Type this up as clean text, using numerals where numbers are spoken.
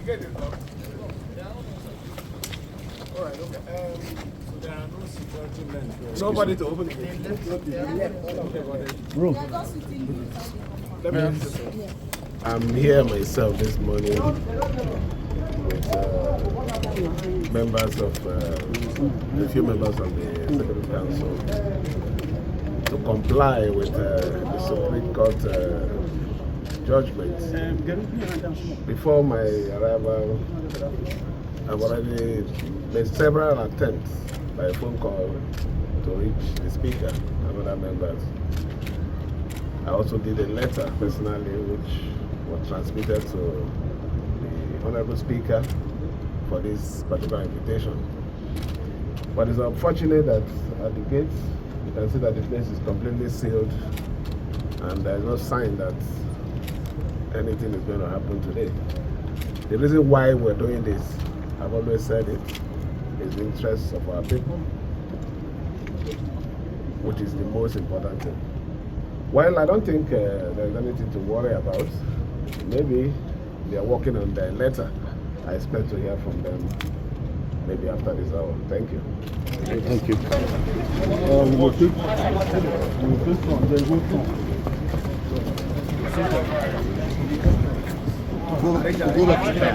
All right, okay. So there are no security men. Nobody to open the gate. Bro. I'm here myself this morning with members of a few members of the Executive Council to comply with the Supreme Court judgment. Before my arrival, I've already made several attempts by phone call to reach the Speaker and other members. I also did a letter personally which was transmitted to the Honorable Speaker for this particular invitation. But it's unfortunate that at the gates, you can see that the place is completely sealed and there's no sign that anything is going to happen today. The reason why we're doing this, I've always said it, is the interests of our people, which is the most important thing. Well, I don't think there's anything to worry about. Maybe they are working on their letter. I expect to hear from them maybe after this hour. Thank you. Thank you. We will take from the go back.